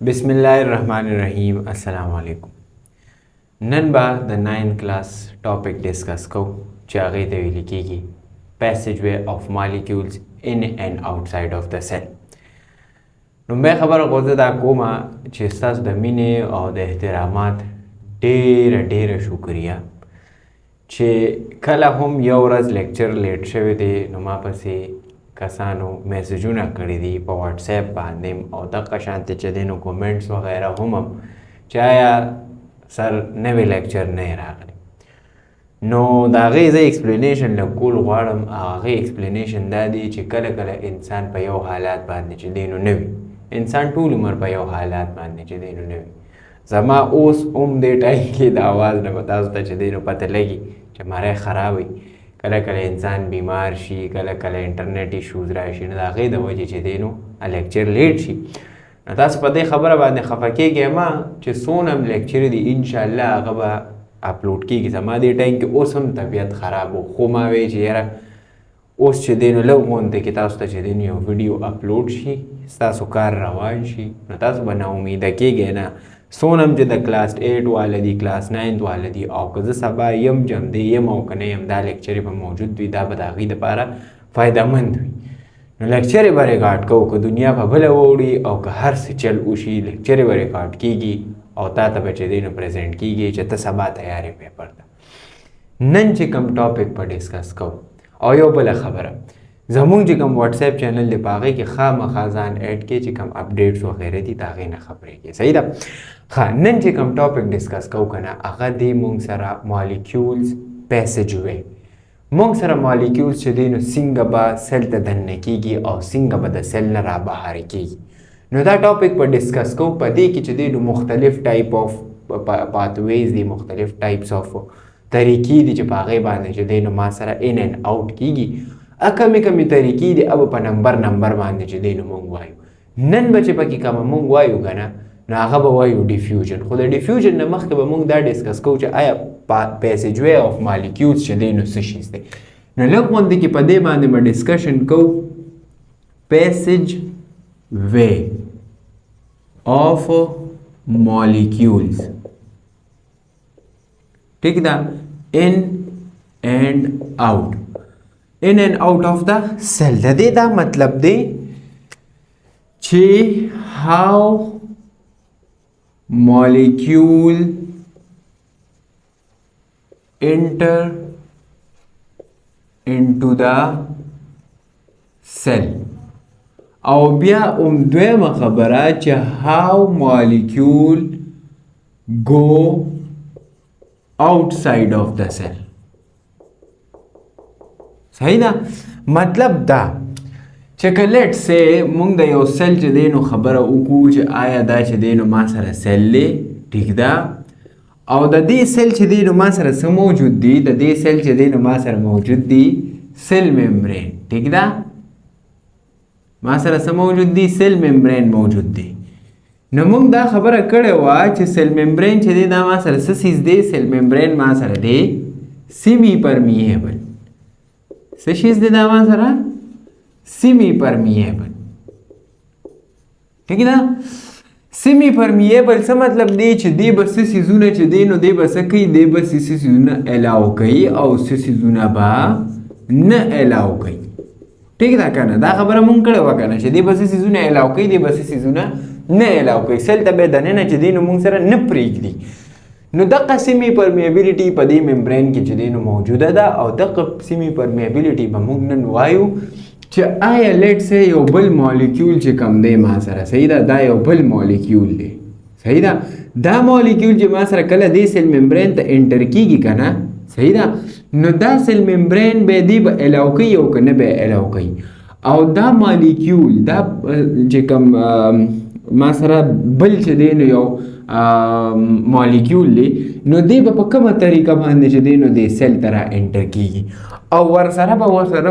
बिस्मिल्लाहिर्रहमानिर्रहीम अस्सलाम वालेकुम। नन बा د 9th क्लास टॉपिक डिस्कस को چې هغې ته ویل کېږي passageway of molecules in and outside of the cell. لومبۍ خبره خو زه دا کومه چې ستاسو د مینې او د احترامات ډېره شکریه چې کله هم یو ورځ لیکچر لیټ شوی دی نو ما پسې کسانو میسجونه کړي دي په واتس اپ باندې او دغه شانتې چې دی نو کومنټس وغیره هم چې آیا سر نوی لیکچر نه راغلی نو د هغې زه ایکسپلینیشن لږ کول غواړم. هغې ایکسپلینیشن دا دی چې کله کله انسان په یو حالات باندې چې دی نو نه وي، انسان ټول عمر په یو حالات باندې چې دی نو نه وي. زما اوس هم دې ټایم کې د اواز نه به تاسو ته چې دی نو پته لګي چې مری خراب وي، کله کله انسان بیمار شي، کله کله انټرنیټ ایشوز راشي، نو د هغې د وجې چې دی نو لیکچر لیټ شي. نو تاسو په دې خبره باندې خفه کېږئ مه چې څونه هم لیکچر دي انشاءالله هغه به اپلوډ کېږي. زما دې ټایم کې اوس هم طبیعت خراب و، خو ما وی چې یاره اوس چې دی نو لږ غونته کې تاسو ته چې دی نو یو ویډیو اپلوډ شي، ستاسو کار روان شي، نو تاسو به ناامیده کېږئ نه. څونه هم چې د کلاس 8 واله دي، کلاس 9 واله دي، او که زه سبا یم جمدی یم او که نه یم دا لیکچرې به موجود وي، دا به د هغې دپاره فایدهمند وي. نو لیکچرې به ریکارډ کوو، که دنیا په بله ووړي او که هر څه چل وشي لیکچرې به ریکارډ کېږي او تا ته به چې دی نو پریزنټ کېږي چې ته سبا تیارې پیپر ته. نن چې کوم ټاپک په ډسکس کوو او یو بله خبره زمونږ چې کوم واتس اپ چینل دی په هغې کې خامخا ځان ایډ کړي چې کوم اپډیټس وغیره دي د هغې نه خبرې کړي. صحیح ده؟ ښه، نن چې کوم ټاپک ډسکس کوو که نه هغه دی مونږ سره مالیکیولز پیسیجوی. مونږ سره مالیکیولز چې دی نو څنګه به سیل ته دننه کېږي او څنګه به د سیل نه رابهر کېږي. نو دا ټاپک په ډسکس کوو. په دې کې چې دی نو مختلف ټایپ آف پاتویز دي، مختلف ټایپس آف طریقې دي چې په هغې باندې چې دی نو ما سره ان اینډ آوټ کېږي. کمې طریقې دي او په نمبر باندې چې دی نو مونږ وایو. نن به چې پکې کومه مونږ وایو که نه نو هغه به وایو ډیفیوژن. خو د ډیفیوژن نه مخکې به مونږ دا ډسکس کوو چې آیا پیسیجوی آف مالیکیولز چې دی نو څه شیز دی. نو لږ غوندې کې په دې باندې به ډسکشن کوو. پیسیجوی آف مالیکیولز، ٹھیک ده، in and out، in and out of the cell. د دې دا مطلب دی چې how molecule enter into the cell. او بیا دویمه خبره چې how molecule go outside of the cell. صحیح ده؟ مطلب دا چې که لیټ سې مونږ د یو سیل چې دی نو خبره وکړو چې آیا دا چې دی نو ما سره سیل دی، ټیک ده، او د دې سیل چې دی نو ما سره څه موجود دي، د دې سیل چې دی نو ما سره موجود دي سیل ممبرین، ټیک ده، ما سره څه موجود دي، سیل ممبرین موجود دی. نو مونږ دا خبره کړې وه چې سیل ممبرین چې دی دا ما سره څه سیز دی، سیل ممبرین ما سره دی سیمی پرمیبل. څه شیز دی دا ما سره؟ سیمی پرمیبل، ٹھیک ده. سیمی پرمیبل څه مطلب دی چې دی به څه سیزونه چې دی نو دی به څه کوي، دی به څه سیزونه الاو کوي او څه سیزونه به نه الاو کوي، ٹھیک ده که نه؟ دا خبره مونږ کړې وه که نه چې دی به څه سیزونه الاو کوي، دی به څه سیزونه نه الاو کوي. سیل ته به دننه چې دی نو مونږ سره نه پرېږدي. نو دغه سیمی پرمیبیلیټي په دې ممبرین کې چې دی نو موجوده ده او دغه سیمی پرمیبیلیټي به مونږ نن وایو چې آیا لیټ سې یو بل مالیکیول چې کم دی ما سره، صحیح ده، دا یو بل مالیکیول دی، صحیح ده، دا مالیکیول چې ما سره کله دې سیل ممبرین ته انټر کېږي که نه، صحیح ده، نو دا سیل ممبرین به دی به الاو کوي او که نه به الاو کوي. او دا مالیکیول دا چې کوم ما سره بل چې دی نو یو مالیکیول دی نو دی به په کومه طریقه باندې چې دی نو دی سیل ته را انټر کېږي. او ورسره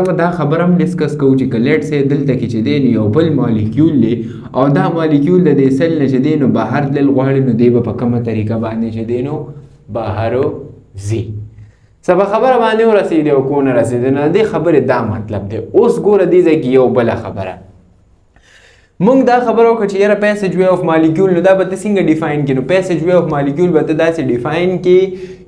به دا خبره هم ډسکس کوو چې که لیټ سې دلته کې چې دی نو یو بل مالیکیول دی او دا مالیکیول د دې سیل نه چې دی نو بهر تلل غواړي نو دی به په کومه طریقه باندې چې دی نو بهر ځي. سبا خبره باندې ورسېدې او کو نه رسېدې، نو د دې خبرې دا مطلب دی. اوس ګوره دې ځای کې یو بله خبره مونږ دا خبره وکړه چې یاره پیسج وے آف مالیکول نو دا به ته څنګه ډیفاین کړي؟ نو پیسج وے آف مالیکول به ته داسې ډیفاین کړي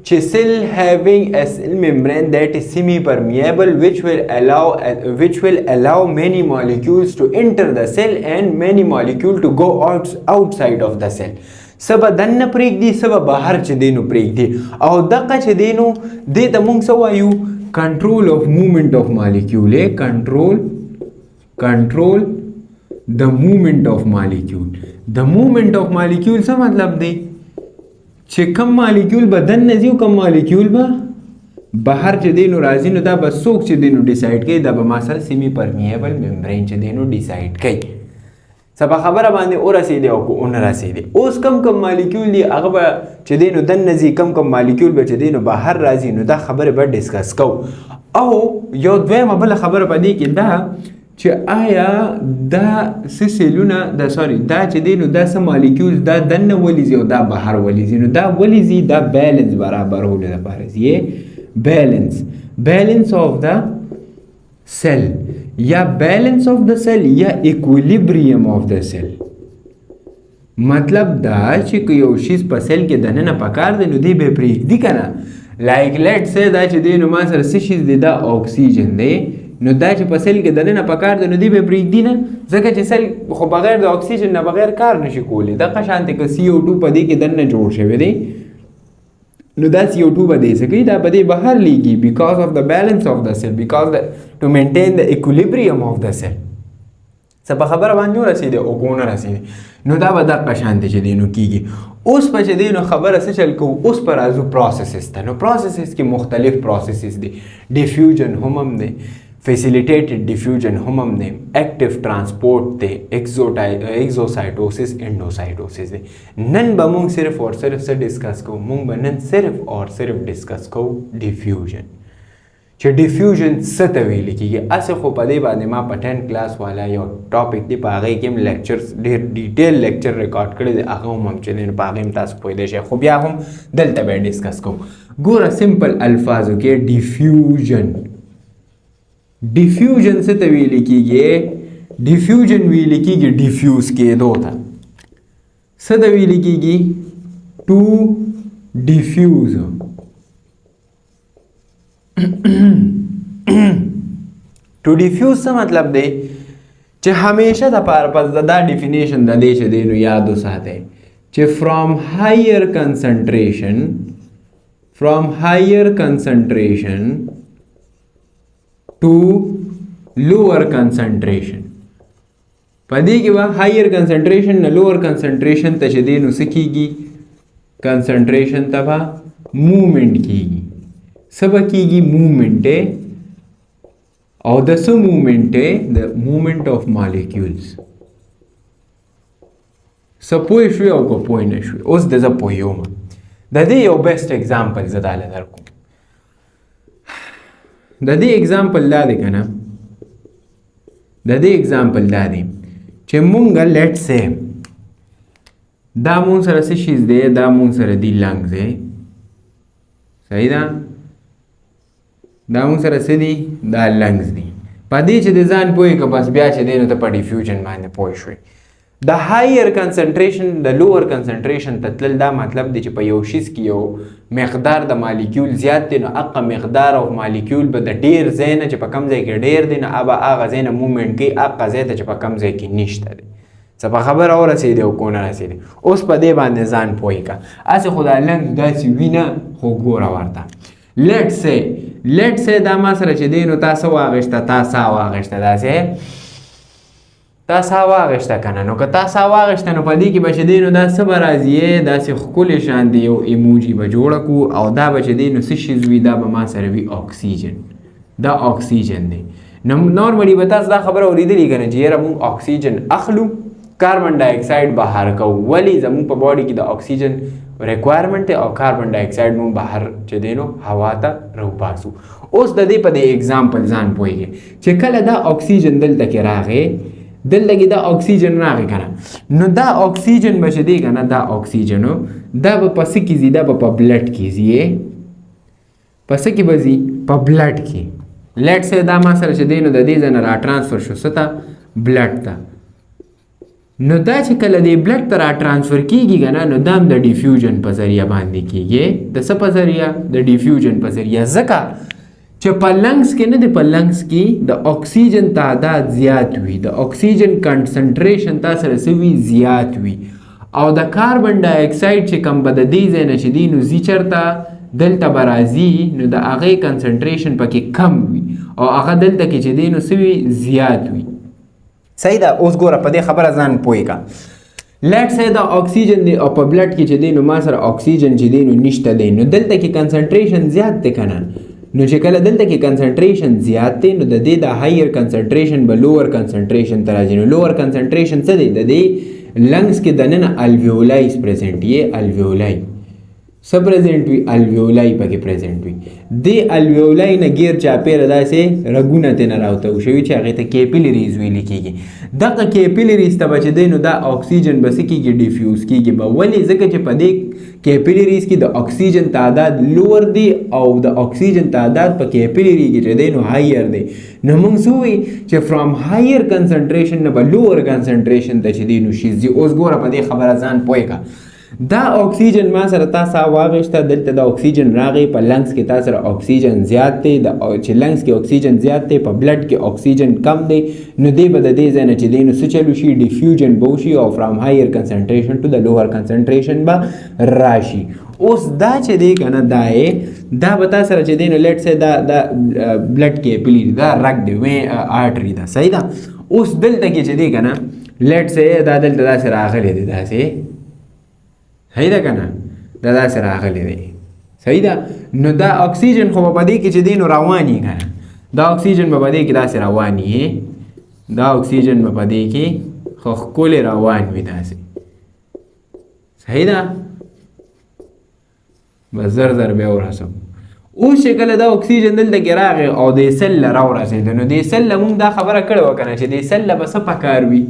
چې cell having a cell membrane that is semi-permeable which will allow many molecules to enter the cell and many molecules to go outside of the cell. سبا دنه پرېږدي سبا بهر چې دی نو پرېږدي او دغه چې دی نو دې ته مونږ څه وایو؟ کنټرول آف موومنټ آف مالیکول. کنټرول د موومنټ آف مالیکول. د موومنټ آف مالیکول څه مطلب دی؟ چې کم مالیکول به دننه ځي او کم مالیکول به بهر چې دی نو راځي نو دا به څوک چې دی نو ډیسایډ کوي؟ دا به ما سره سیمی پرمیبل ممبرین چې دی نو ډیسایډ کوي. سبا خبره باندې ورسېدې او که ونه رسېدې. اوس کم مالیکول دي هغه به چې دی نو دننه ځي، کم مالیکول به چې دی نو بهر راځي. نو دا خبرې به ډسکس کوو. او یو دویمه بله خبره په دې کې دا چې آیا دا څه سیلونه دا چې دی نو دا څه مالیکولز دا دننه ولې ځي او دا بهر ولې ځي؟ نو دا ولې ځي؟ دا بیلنس برابرولو لپاره ځي. بیلنس آف د سیل یا بیلنس آف د سیل یا ایکویلیبریم آف د سیل. مطلب دا چې که یو شیز په سیل کې دننه پکار دی نو دی به پرېږدي که نه. لایک لیټ سه دا چې دی نو ما سره څه شیز دی؟ دا اکسیجن دی. نو دا چې په سیل کې دننه پکار دی نو دی به پرېږدي نه، ځکه چې سیل خو بغیر د اکسیجن نه بغیر کار نشي کولی. دغه شانتې که CO2 په دې کې دننه جوړ شوی دی نو دا CO2 به دی څه کوي؟ دا به دی بهر لیږي because of the balance of the cell, to maintain the equilibrium of the cell. څه په خبره باندې ورسېدې او که ونه رسېدې نو دا به دغه شانتې چې دی نو کېږي. اوس په چې دی نو خبره څه چل کوو؟ اوس په راځو پروسیسز ته. نو پروسیسز کې مختلف پروسیسز دي. ډیفیوژن هم دی، facilitated diffusion هم دی، active transport دی، exocytosis endocytosis دی. نن به مونږ صرف اور صرف څه ډسکس کوو؟ مونږ به نن صرف اور صرف ډسکس کوو ډیفیوژن. چې ډیفیوژن څه ته ویل کېږي؟ هسې خو په دې باندې ما په 10 کلاس والا یو ټاپک دی، په هغې کې هم لیکچرز ډېر ډیټیل لیکچر ریکارډ کړی دی، هغه هم چې دی په هغې هم تاسو پوهېدی شئ، خو بیا هم دلته به یې ډسکس کوو. ګوره سمپل الفاظو کې ډیفیوژن څه ته ویل کېږي؟ ډیفیوژن ویل کېږي ډیفیوز کېدو ته. څه ته ویل کېږي؟ ټو ډیفیوز. ټو ډیفیوز څه مطلب دی؟ چې همیشه د پاره پس دا ډیفینیشن د دې چې دی نو یاد وساتئ چې فرام هایر کنسنټریشن to lower concentration. په دې کې به higher concentration نه lower concentration ته چې دی نو څه کېږي؟ concentration ته به movement کېږي. څه به کېږي؟ movement او د څه movement؟ د movement of molecules. څه پوه شوې او که پوه نه شوې؟ اوس د زه پوهېږم. د دې یو بیسټ اگزامپل زه داله درکوم. د دې اگزامپل دا دی که نه؟ د دې اگزامپل دا دی چې مونږه لیټ سه دا مونږ سره څه شیز دی؟ دا مونږ سره دی لنګز دی، صحیح ده؟ دا مونږ سره څه دی؟ دا لنګز دی. په دې چې د ځان پوهې که بس بیا چې دی نو ته په ډیفیوژن باندې پوه شوې. د هایر کنسنټریشن د لوور کنسنټریشن ته تلل دا مطلب دی چې په یو شیز کې یو مقدار د مالیکول زیات دی نو هغه مقدار او مالیکول به د ډیر ځای نه چې په کم ځای کې ډیر دی نو هغه ځای نه موومنټ کوي هغه ځای ته چې په کم ځای کې نشته دی. څه په خبره ورسېدې او که ونه رسېدې؟ اوس په دې باندې ځان پوهې که. هسې خو دا لنګ داسې وینه خو ګوره ورته لیټ سه دا ما سره چې دی نو تا څه واغېسته؟ تا ساه واغېسته، داسې تا ساه واغېسته که نه؟ نو که تا ساه واغېسته نو په دې کې به چې دی نو دا څه به راځي؟ داسې ښکلې شانتې یو ایموجي به جوړه کړو او دا به چې دی نو څه شیز وي؟ دا به ما سره وي اکسیجن. دا اکسیجن دی. نارملی به تاسو دا خبره اورېدلې که نه چې یاره مونږ اکسیجن اخلو، کاربن ډای اکساید بهر کوو. ولې؟ زمونږ په باډي کې د اکسیجن ریکوایرمنټ دی او کاربن ډای اکساید مونږ بهر چې دی نو هوا ته راوباسو. اوس د دې په دې اگزامپل ځان پوهېږي چې کله دا اکسیجن دلته کې راغی، دلته کې دا اکسیجن راغی که نه؟ نو دا اکسیجن به چې دی که نه؟ دا اکسیجنو دا به په څه کې ځي؟ دا به په بلډ کې ځي. په څه کې به ځي؟ په بلډ کې. لیټ سه دا ما سره چې دی نو د دې ځای نه را ټرانسفر شو څه ته؟ بلډ ته. نو دا چې کله د بلډ ته را ټرانسفر کیږي کنه نو دا هم د ډیفیوژن په ذریعہ باندې کیږي. د څه په ذریعہ؟ د ډیفیوژن په ذریعہ. ځکه چې په لنګس کې نه دی، په لنګس کې د اکسیجن تعداد زیات وي، د اکسیجن کنسنټریشن تاسو سره سوي زیات وي، او د کاربن ډای اکساید چې کم به د دې ځای نه چې دی نو ځي چېرته دلته به راځي نو د هغې کنسنټریشن پکې کم وي او هغه دلته کې چې دی نو سوي زیات وي. صحیح ده. اوس ګوره په دې خبره ځان پوه کا. لیټ سه دا اکسیجن دی او په بلډ کې چې دی نو ما سره اکسیجن چې دی نو نشته دی، نو دلته کې کنسنټریشن زیات دی که نه؟ نو چې کله دلته کې کنسنټریشن زیات دی نو د دې د هایر کنسنټریشن به لوور کنسنټریشن ته راځي. نو لوور کنسنټریشن څه دی؟ د دې لنګس کې دننه الویولایز پریزنټ یې، الویولای څه پریزنټ وي؟ الویولای پکې پریزنټ وي. دې الویولای نه غیر چاپیره داسې رګونه ترې نه راوتو شوي چې هغې ته کیپیلریز ویلې کېږي. دغه کیپیلریز ته به چې دی نو دا اکسیجن به څه کېږي؟ ډیفیوز کېږي به. ولې؟ ځکه چې په دې کیپیلریز کې د اکسیجن تعداد لوور دی او د اکسیجن تعداد په کیپیلری کې چې دی نو هایر دی. نو موږ څه وایي چې فرام هایر کنسنټریشن نه به لوور کنسنټریشن ته چې دی نو شي ځي. اوس ګوره په دې خبره ځان پوه کا. دا اکسیجن ما سره تا ساه واغېسته، دلته د اکسیجن راغی، په لنګس کې تا سره اکسیجن زیات دی، چې لنګس کې اکسیجن زیات دی په بلډ کې اکسیجن کم دی، نو دی به د دې ځای نه چې دی نو څه چلو شي؟ ډیفیوژن به وشي او فرام هایر کنسنټریشن ټو د لوور کنسنټریشن به راشي. اوس دا چې دی که نه دا به تا سره چې دی نو لیټ سه دا بلډ کیپیلری دا رګ دی وی آرټري ده. صحیح ده. اوس دلته کې چې دی که نه لیټ سه دا دلته داسې راغلی دی، داسې صحیح ده که نه؟ دا داسې راغلی دی. صحیح ده. نو دا اکسیجن خو به په دې کې چې دی نو روان یي که نه؟ دا اکسیجن به په دې کې داسې روان یي، دا اکسیجن به په دې کې خو ښکلې روان وي داسې. صحیح ده. بس زر زر بیا ورسم. اوس چې کله دا اکسیجن دلته کې راغی او دې سل له راورسېده نو دې سل له مونږ دا خبره کړې وه که نه چې دې سل له به څه پکار وي؟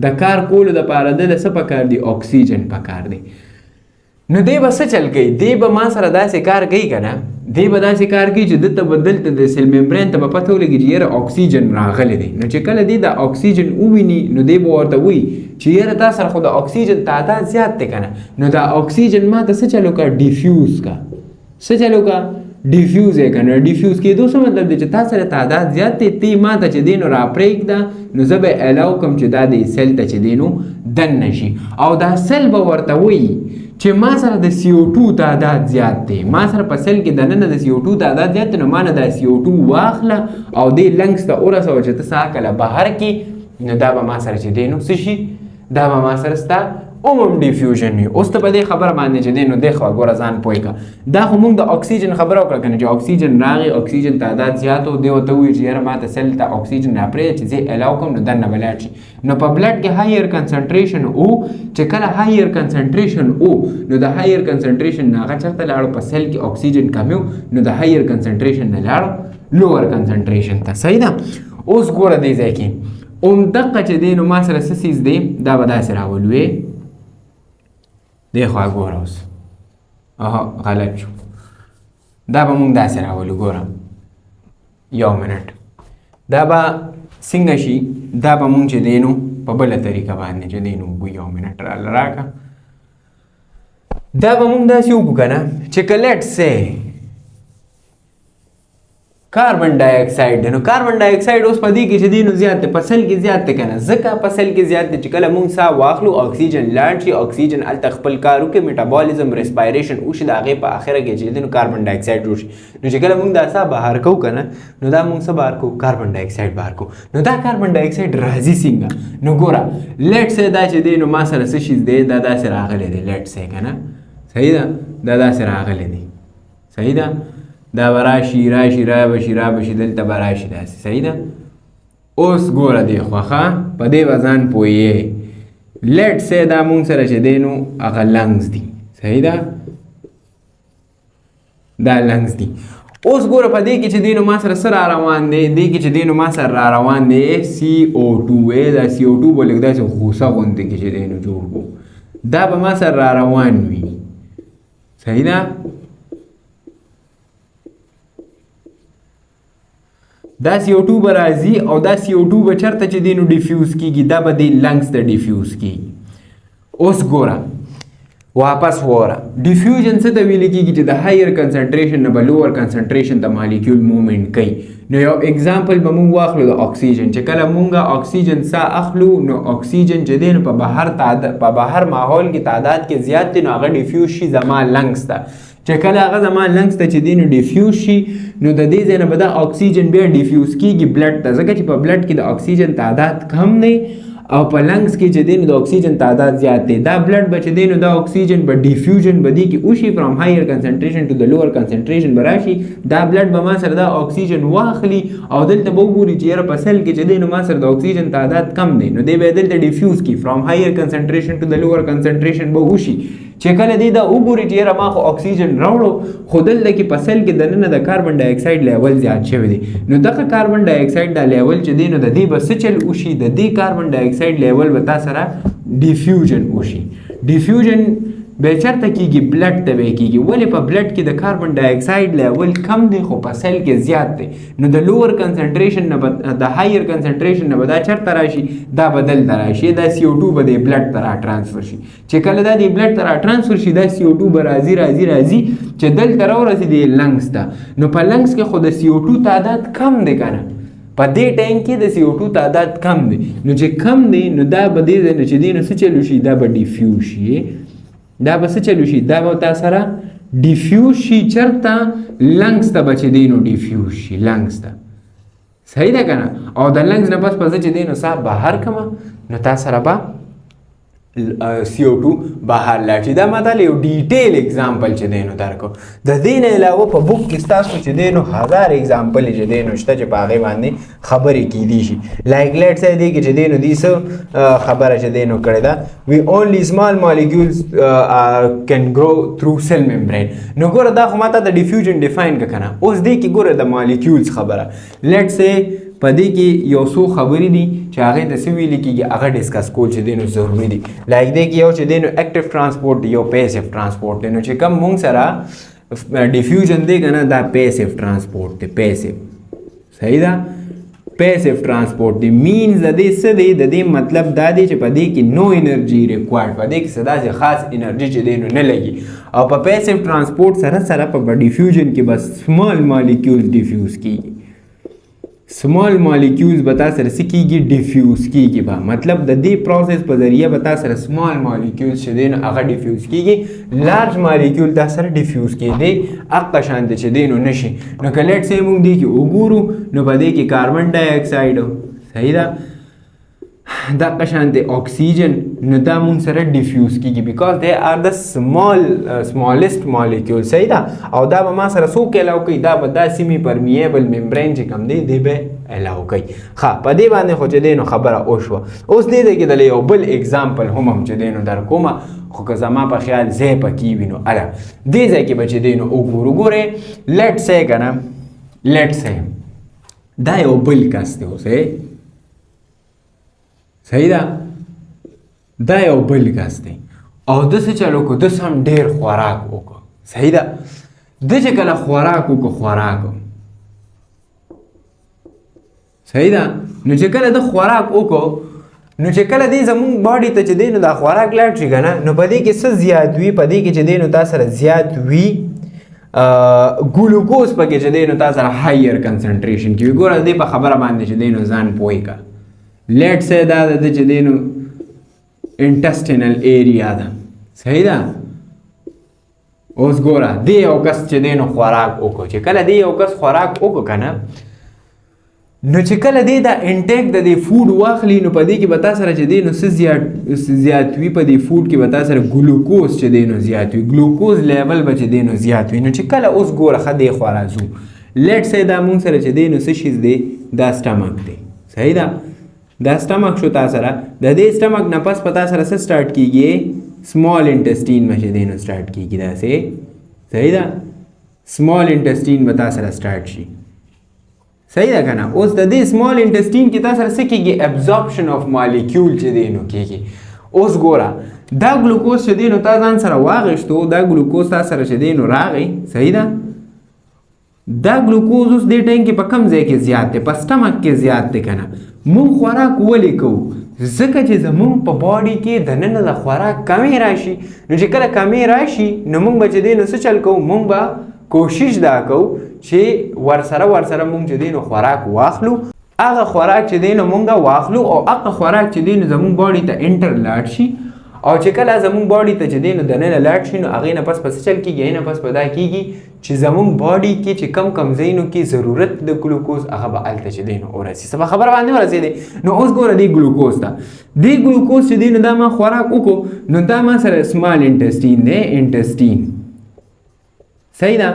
د کار کولو دپاره ده له څه پکار دي؟ اکسیجن پکار دی. نو دی به څه چل کوي؟ دی به ما سره داسې کار کوي که نه؟ دی به داسې کار کوي چې دلته به دلته د سیل ممبرین ته به پته ولګي چې یاره اکسیجن راغلی دی. نو چې کله دی د اکسیجن وویني نو دی به ورته وایي چې یاره تا سره خو د اکسیجن تعداد زیات دی که نه؟ نو دا اکسیجن ما ته څه چلو که؟ ډیفیوز که. څه چلو که؟ ډیفیوز یې که نه؟ ډیفیوز کېدو څه مطلب دی؟ چې تا سره تعداد زیات دی، تی ما ته چې دی نو راپرېږده نو زه به الاو کوم چې دا د سیل ته چې دی نو دننه شي، او دا سیل به ورته وایي چې ما سره د CO2 تعداد زیات دی، ما سره په سیل کې دننه د CO2 تعداد زیات دی، نو ما نه دا CO2 واخله او دې لنګس ته ورسوه چې ته ساه کله بهر کې، نو دا به ما سره چې دی نو څه شي؟ دا به ما سره ستا عموم ډیفیوژن وي. اوس ته په دې خبره باندې چې دی نو دی خو ګوره ځان پوه که. دا خو مونږ د اکسیجن خبره وکړه که نه چې اکسیجن راغی، اکسیجن تعداد زیات و، دی ورته ووایي چې یاره ما ته سیل ته اکسیجن راپرېږده چې زه الاو کوم نو دننه به لاړ شي. نو په بلډ کې هایر کنسنټریشن او چې کله هایر کنسنټریشن او نو د هایر کنسنټریشن نه هغه چېرته لاړو؟ په سیل کې اکسیجن کم و نو د هایر کنسنټریشن نه لاړو لوور کنسنټریشن ته. صحیح ده. اوس ګوره دې ځای کې عمدقه چې دی نو ما سره څه څیز دی دا به داسې راولوې دی خوا ګوره اوس غلط شو، دا به مونږ داسې راولو. ګوره یو منټ دا به څنګه شي؟ دا به مونږ چې دی نو په بله طریقه باندې چې دی نو وګو. یو منټ راکړه. دا به مونږ داسې وکړو که نه چې که لیټ سه کاربن ډای اکساید دی، نو کاربن ډای اکساید اوس په دې کې چې دی نو زیات دی، په سل کې زیات دی که نه؟ ځکه په سل کې زیات دی چې کله مونږ ساه واخلو اکسیجن لاړ شي، اکسیجن هلته خپل کار وکړي، میټابولیزم ریسپایریشن وشي، د هغې په آخره کې چې دی نو کاربن ډای اکساید جوړ شي. نو چې کله مونږ دا ساه بهر کوو که نه نو دا مونږ څه بهر کوو؟ کاربن ډای اکساید بهر کوو. نو دا کاربن ډای اکساید راځي څنګه؟ نو ګوره لیټ سه دا چې دی نو ما سره څه شیز دی دا داسې راغلی دی. لیټ سه که نه؟ صحیح ده. دا داسې راغلی دی. صحیح ده. دا به راشي رابشي دلته به راشي داسې. صحیح ده. اوس ګوره دی خو ښه په دې به ځان پوهیې. لیټ سه دا مونږ سره چې دی نو هغه لنګز دي. صحیح ده. دا لنګز دي. اوس ګوره په دې کې چې دی نو ما سره څه را روان دی؟ دې کې چې دی نو ما سره را روان دی CO2. دا CO2 به لږ داسې غوسه غوندې کې چې دی نو جوړ کړو، دا به ما سره را روان وي. صحیح ده. دا CO2 به راځي او دا CO2 به چېرته چې دی نو ډیفیوز کېږي دا به دی لنګس ته ډیفیوز کېږي. اوس ګوره واپس وره ډیفیوژن څه ته ویل کېږي چې د هایر کنسنټریشن نه به لوور کنسنټریشن ته مالیکول موومنټ کوي. نو یو اگزامپل به مونږ واخلو د اکسیجن چې کله مونږه اکسیجن ساه اخلو نو اکسیجن چې دی نو په بهر ماحول کې تعداد کې زیات دی نو هغه ډیفیوز شي زما لنګس ته. چې کله هغه زما لنګس ته چې دی نو ډیفیوز شي نو د دې ځای نه به دا اکسیجن بیا ډیفیوز کېږي بلډ ته ځکه چې په بلډ کې د اکسیجن تعداد کم دی او په لنګس کې چې دی نو د اکسیجن تعداد زیات دی. دا بلډ به چې دی نو دا اکسیجن به ډیفیوژن به دی کې وشي فرام هایر کنسنټریشن ټو د لوور کنسنټریشن به راشي. دا بلډ به ما سره دا اکسیجن واخلي او دلته به وګوري چې یاره په سل کې چې دی نو ما سره د اکسیجن تعداد کم دی نو دی به دلته ډیفیوز کړي فرام هایر کنسنټریشن ټو د لوور کنسنټریشن به وشي. چې کله دی دا وګوري چې یاره ما خو اکسیجن راوړو خو دلته کې په سل کې دننه د کاربن ډای اکساید لیول زیات شوی دی نو دغه کاربن ډای اکساید دا لیول چې دی نو د دې به څه چل وشي د دې کاربن ډای اکساید لیول به تا سره ډیفیوژن وشي. ډیفیوژن به چېرته کېږي بلډ ته به کېږي ولې په بلډ کې د کاربن ډای اکساید لیول کم دی خو په سل کې زیات دی نو د لوور کنسنټریشن نه به د هایر کنسنټریشن نه به دا چېرته راشي دا به دلته راشي دا CO2 به د بلډ ته را ټرانسفر شي. چې کله دا د بلډ ته را ټرانسفر شي دا CO2 به راځي چې دلته راورسېدي لنګس ته نو په لنګس کې خو د CO2 تعداد کم دی که نه په دې ټایم کې د CO2 تعداد کم دی نو چې کم دی نو دا به دې ځای نه چې دی نو څه چلو شي دا به ډیفیوز شي دا به څه چلو شي دا به تا سره ډیفیوز شي چېرته لنګس ته به چې دی نو ډیفیوز شي لنګس ته صحیح ده که نه او د لنګس نه بس په زه چې دی نو ساه بهر کړمه نو تا سره به CO2 بهر لاړ شي. دا ما ته یو ډیټیل اگزامپل چې دی نو درکو. د دې نه علاوه په بک کې ستاسو چې دی نو 1000 اگزامپل چې دی نو شته چې په هغې باندې خبرې کیدی شي. لایک لیټ سه دی کې چې دی نو دې څه خبره چې دی نو کړې ده وی اونلی سمال مالیکولز کین ګرو تھرو سیل ممبرین. نو ګوره دا خو ما ته د ډیفیوژن ډیفاین که نه اوس دې کې ګوره د مالیکولز خبره لیټ سه په دې کې یو څو خبرې دي چې هغې ته څه ویلې کېږي هغه ډسکس کول چې دی نو ضروري دي. لایک دې کې یو چې دی نو اکټیو ټرانسپورټ دی یو پیسیو ټرانسپورټ دی نو چې کوم مونږ سره ډیفیوژن دی که نه دا پیسیو ټرانسپورټ دی پیسیو صحیح ده پیسیو ټرانسپورټ دی مینز د دې څه دی د دې مطلب دا دی چې په دې کې نو انرژي ریکوایرډ په دې کې څه داسې خاص انرژي چې دی نو نه لګي او په پیسیو ټرانسپورټ سره په ډیفیوژن کې بس سمال مالیکولز ډیفیوز کېږي سمال مالیکولز به تا سره څه کېږي ډیفیوز کېږي به مطلب د دې پروسس په ذریعه به تا سره سمال مالیکولز چې دی نو هغه ډیفیوز کېږي لارج مالیکول تا سره ډیفیوز کېدی هغه شانته چې دی نو نشي. نو که لیټ سې مونږ دې کې وګورو نو په دې کې کاربن ډای اکساید صحیح ده دغه شانته اکسیجن نو دا مونږ سره ډیفیوز کېږي بیکاز دے آر د سمالست مالیکول صحیح ده او دا به ما سره څوک الاو کوي دا به دا سیمی پرمیبل ممبرین چې کوم دی دی به الاو کوي. ښه په دې باندې خو چې دی نو خبره وشوه. اوس دې ځای کې د یو بل اگزامپل هم چې دی نو در کومه خو که زما په خیال ځای پکې وي نو اله دې ځای کې به چې دی نو وګورو ګورې لیټ سې که نه لیټ سې دا یو بل کس دی اوس صحیح ده دا یو بل کس دی او داسې چل وکړو داسې هم ډېر خوراک وکړو صحیح ده ده چې کله خوراک وکړو خوراک صحیح ده نو چې کله د خوراک وکړو نو چې کله دی زمونږ باډي ته چې دی نو دا خوراک لاړ شي که نه نو په دې کې څه زیات وي په دې کې چې دی نو تا سره زیات وي ګلوکوز پکې چې دی نو تا سره هایر کنسنټریشن کې وي. ګوره دې په خبره باندې چې دی نو ځان پوه که لیټ سې دا د چې دی نو انټسټینل ایریا ده صحیح ده. اوس ګوره دی یو کس چې دی نو خوراک وکړو چې کله دی یو کس خوراک وکړو که نه نو چې کله دی دا انټیک د دې فوډ واخلي نو په دې کې به تا سره چې دی نو څه زیات وي په دې فوډ کې به تا سره ګلوکوز چې دی نو زیات وي ګلوکوز لیول به چې دی نو زیات وي. نو چې کله اوس ګوره ښه دی خوا راځو لیټ سې دا مونږ سره چې دی نو څه شیز دی دا سټمک دی صحیح ده دا سټمک شو تا سره د دې سټمک نه پس په تا سره څه سټارټ کېږي سمال انټسټین به چې دی نو سټارټ کېږي داسې صحیح ده سمال انټسټین به تا سره سټارټ شي صحیح ده که نه. اوس د دې سمال انټسټین کې تا سره څه کېږي ابزارپشن آف مالیکول چې دی نو کېږي. اوس ګوره دا ګلوکوز چې دی نو تا ځان سره واغېشتو دا ګلوکوز تا سره چې دی نو راغی صحیح ده دا ګلوکوز اوس دې ټایم کې په کم ځای کې زیات دی، په سټمک کې زیات دی که نه. مونږ خوراک ولې کوو؟ ځکه چې زمونږ په باډي کې دننه د خوراک کمی راشي. نو چې کله کمی راشي نو مونږ به چې دی نو څه چل کوو؟ مونږ به کوشش دا کوو چې ورسره مونږ چې دی نو خوراک واخلو. هغه خوراک چې دی نو مونږ واخلو او هغه خوراک چې دی نو زمونږ باډي ته انټر لاړ شي، او چې کله زمونږ باډي ته چې دی نو دننه لاړ شي نو هغې نه پس په څه چل کېږي؟ هغې نه پس په دا کېږي چې زمونږ باډي کې چې کم ځایونو کې ضرورت د ګلوکوز هغه به هلته چې دی نو ورسي. څه په خبره باندې ورسېدی؟ نو اوس ګوره دې ګلوکوز ته دې ګلوکوز چې دی نو دا ما خوراک وکړو نو دا ما سره سمال انټسټین دی، انټسټین صحیح ده.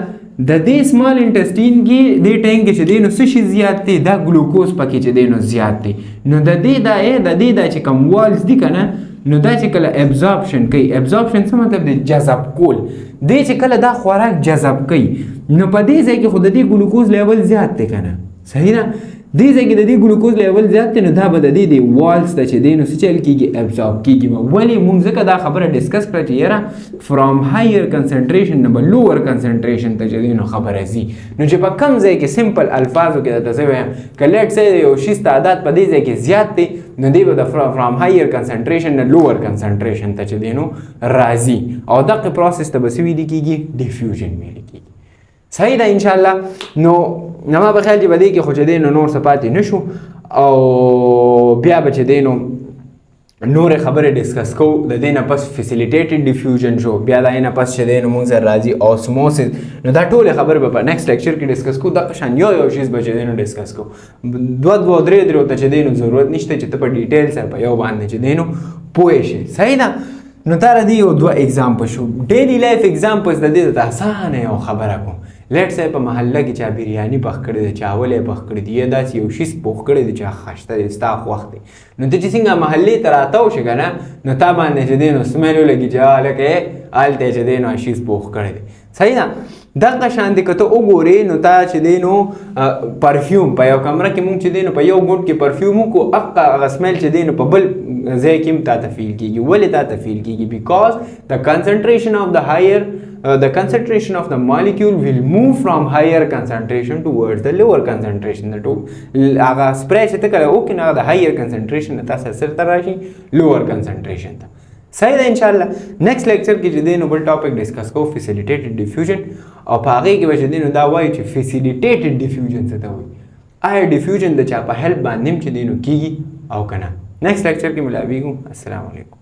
د دې سمال انټسټین کې دې ټایم کې چې دی نو څه شي زیات دی؟ دا ګلوکوز پکې چې دی نو زیات دی. نو د دې دا چې کوم والز دي که نه نو دا چې کله ابزاربشن کوي، ابزاربشن څه مطلب دی؟ جذب کول. دی چې کله دا خوراک جذب کوي نو په دې ځای کې خو د دې ګلوکوز لیول زیات دی که نه، صحیح ده. دې ځای کې د دې ګلوکوز لیول زیات دی نو دا به د دې والز ته چې دی نو څه چل کېږي؟ ابزارب کېږي. ولې مونږ ځکه دا خبره ډسکس کړه چې یاره فرام هایر کنسنټریشن نه به لوور کنسنټریشن ته چې دی نو خبره ځي. نو چې په کم ځای کې سمپل الفاظو کې درته زه وایم که لیټ سې د یو شي تعداد په دې ځای کې زیات دی نو دی به د فرام هایر کنسنټریشن نه لوور کنسنټریشن ته چې دی نو راځي، او دغه پروسس ته به څه ویلې کېږي؟ ډیفیوژن ویلې کېږي. صحیح ده انشاءالله. نو ما به خیال چې به دې کې خو چې دی نو نور څه پاتې نه شو، او بیا به چې دی نو نورې خبرې ډسکس کوو. د دې نه پس فیسیلیټیټډ ډیفیوژن شو، بیا د هغې نه پس چې دی نو مونږ سره راځي اوسموسس. نو دا ټولې خبرې به په نیکسټ لیکچر کې ډسکس کوو. دغه شان یو شیز به چې دی نو ډسکس کوو. دوه درې ته چې دی نو ضرورت نشته چې ته په ډیټیل سره په یو باندې چې دی نو پوه شې، صحیح ده. نو دا د دې یو دوه اگزامپل شو. ډیلی لایف اگزامپلز د دې ته اسانه یو خبره کوم. لیټ سې په محله کې چا بریاني پخ کړی دی، چاول یې پخ کړی دی، یا داسې یو شیز پوخ کړی دی چې خشته دی، ستا خوښ دی. نو ته چې څنګه محلې ته راتاو شې که نه نو تا باندې چې دی نو سمیل ولګي چې هلکه هلته چې دی نو شیز پوخ کړی دی، صحیح ده. دغه شانتې که ته وګورې نو تا چې دی نو پرفیوم په یو کمره کې مونږ چې دی نو په یو ګوټ کې پرفیوم وکړو، هغه سمیل چې دی نو په بل ځای کې هم تا ته فیل کېږي. ولې تا ته فیل کېږي؟ بیکاز د کنسنټریشن آف د هایر the concentration of the molecule will move from higher concentration towards the lower concentration. هغه سپری چې ته کله وکړې نو هغه د higher concentration نه تاسو سره ته راشي lower concentration ته. صحیح ده انشاءالله. نیکسټ لیکچر کې چې دی نو بل ټاپک ډسکس کوو، فیسیلیټیټډ ډیفیوژن، او په هغې کې به چې دی نو دا وایي چې فیسیلیټیټډ ډیفیوژن څه ته وایي، آیا ډیفیوژن د چا په هیلپ باندې هم چې دی نو کېږي او که نه. نیکسټ لیکچر کې ملاویږو. السلام علیکم.